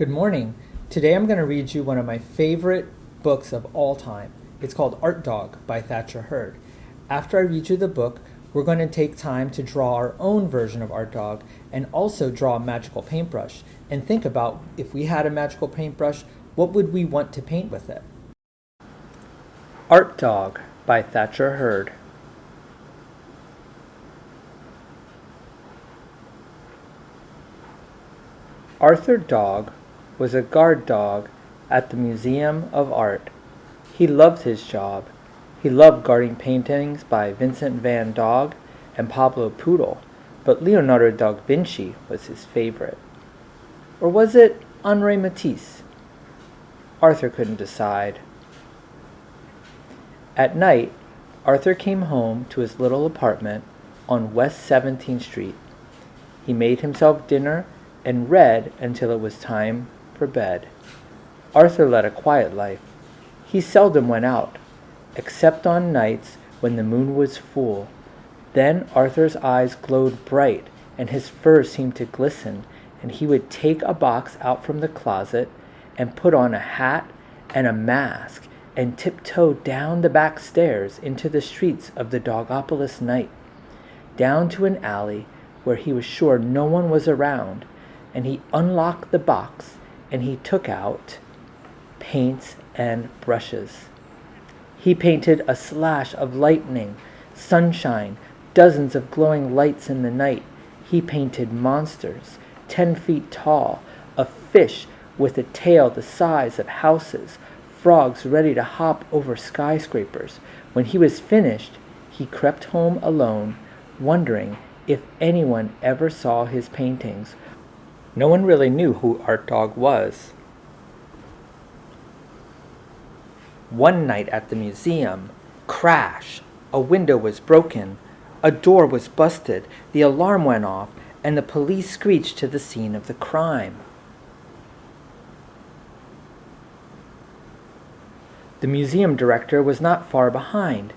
Good morning. Today I'm going to read you one of my favorite books of all time. It's called Art Dog by Thatcher Hurd. After I read you the book, we're going to take time to draw our own version of Art Dog and also draw a magical paintbrush and think about if we had a magical paintbrush, what would we want to paint with it? Art Dog by Thatcher Hurd. Arthur Dog was a guard dog at the Museum of Art. He loved his job. He loved guarding paintings by Vincent van Gogh and Pablo Poodle, but Leonardo da Vinci was his favorite. Or was it Henri Matisse? Arthur couldn't decide. At night, Arthur came home to his little apartment on West 17th Street. He made himself dinner and read until it was time for bed. Arthur led a quiet life. He seldom went out, except on nights when the moon was full. Then Arthur's eyes glowed bright, and his fur seemed to glisten, and he would take a box out from the closet and put on a hat and a mask and tiptoe down the back stairs into the streets of the Dogopolis night, down to an alley where he was sure no one was around, and he unlocked the box and he took out paints and brushes. He painted a slash of lightning, sunshine, dozens of glowing lights in the night. He painted monsters, 10 feet tall, a fish with a tail the size of houses, frogs ready to hop over skyscrapers. When he was finished, he crept home alone, wondering if anyone ever saw his paintings. No one really knew who Art Dog was. One night at the museum, crash! A window was broken, a door was busted, the alarm went off, and the police screeched to the scene of the crime. The museum director was not far behind.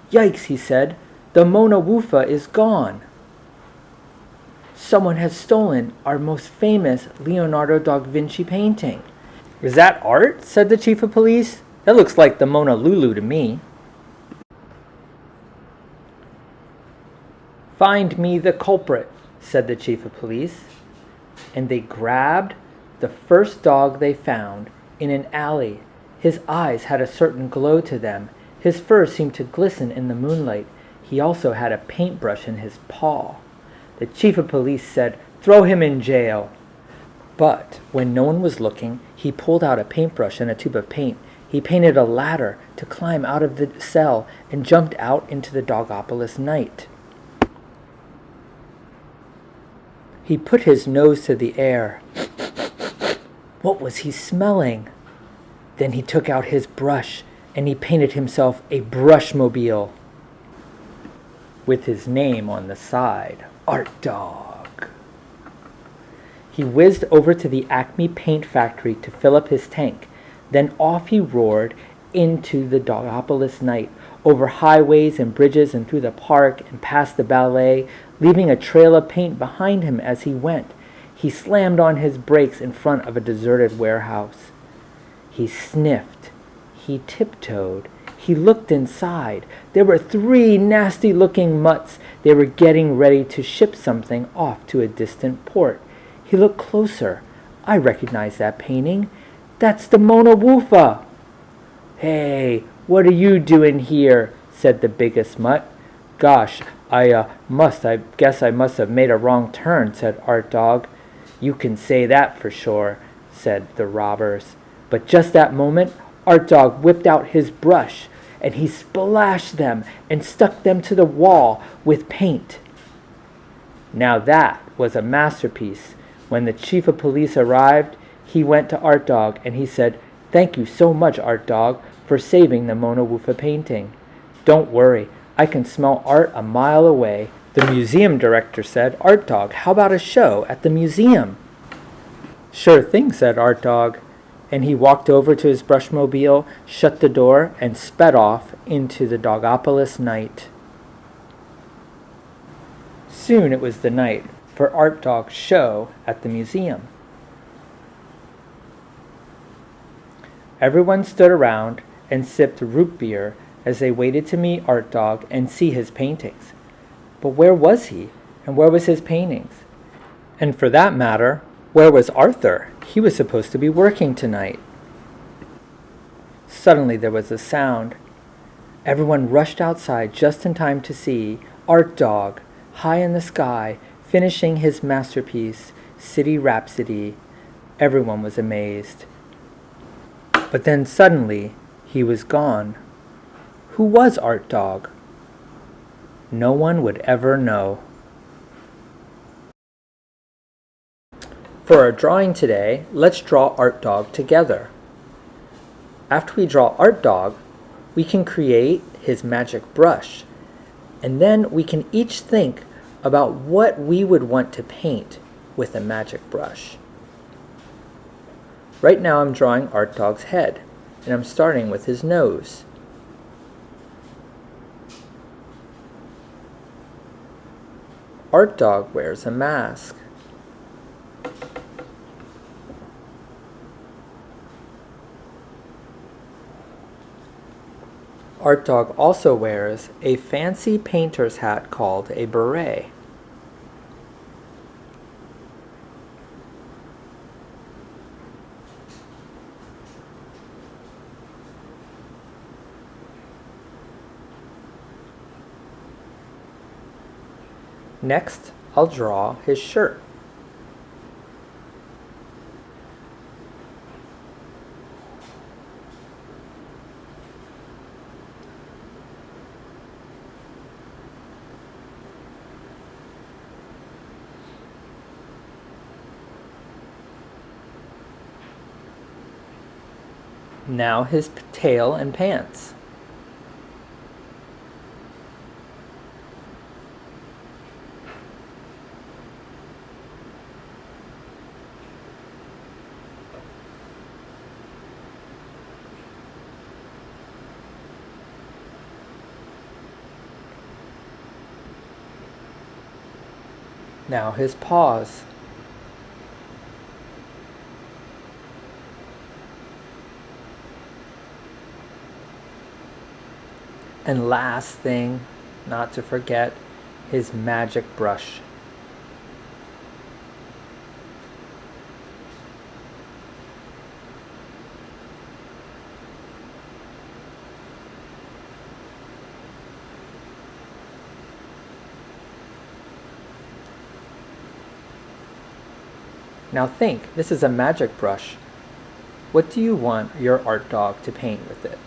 "Yikes," he said, "the Mona Wufa is gone. Someone has stolen our most famous Leonardo da Vinci painting." "Is that art?" said the chief of police. "That looks like the Mona Lulu to me." "Find me the culprit," said the chief of police. And they grabbed the first dog they found in an alley. His eyes had a certain glow to them. His fur seemed to glisten in the moonlight. He also had a paintbrush in his paw. The chief of police said, "Throw him in jail." But when no one was looking, he pulled out a paintbrush and a tube of paint. He painted a ladder to climb out of the cell and jumped out into the Dogopolis night. He put his nose to the air. What was he smelling? Then he took out his brush and he painted himself a brushmobile with his name on the side, Art Dog. He whizzed over to the Acme paint factory to fill up his tank. Then off he roared into the Dogopolis night, over highways and bridges and through the park and past the ballet, leaving a trail of paint behind him as he went. He slammed on his brakes in front of a deserted warehouse. He sniffed. He tiptoed. He looked inside. There were 3 nasty-looking mutts. They were getting ready to ship something off to a distant port. He looked closer. "I recognize that painting. That's the Mona Wufa." "Hey, what are you doing here?" said the biggest mutt. "Gosh, I guess I must have made a wrong turn," said Art Dog. "You can say that for sure," said the robbers. But just that moment, Art Dog whipped out his brush, and he splashed them and stuck them to the wall with paint. Now that was a masterpiece. When the chief of police arrived, he went to Art Dog and he said, "Thank you so much, Art Dog, for saving the Mona Wufa painting. Don't worry, I can smell art a mile away." The museum director said, "Art Dog, how about a show at the museum?" "Sure thing," said Art Dog. And he walked over to his brushmobile, shut the door, and sped off into the Dogopolis night. Soon it was the night for Art Dog's show at the museum. Everyone stood around and sipped root beer as they waited to meet Art Dog and see his paintings. But where was he? And where was his paintings? And for that matter, where was Arthur? He was supposed to be working tonight. Suddenly there was a sound. Everyone rushed outside just in time to see Art Dog, high in the sky, finishing his masterpiece, City Rhapsody. Everyone was amazed. But then suddenly, he was gone. Who was Art Dog? No one would ever know. For our drawing today, let's draw Art Dog together. After we draw Art Dog, we can create his magic brush, and then we can each think about what we would want to paint with a magic brush. Right now I'm drawing Art Dog's head, and I'm starting with his nose. Art Dog wears a mask. Art Dog also wears a fancy painter's hat called a beret. Next, I'll draw his shirt. Now his tail and pants. Now his paws. And last thing, not to forget, his magic brush. Now think, this is a magic brush. What do you want your Art Dog to paint with it?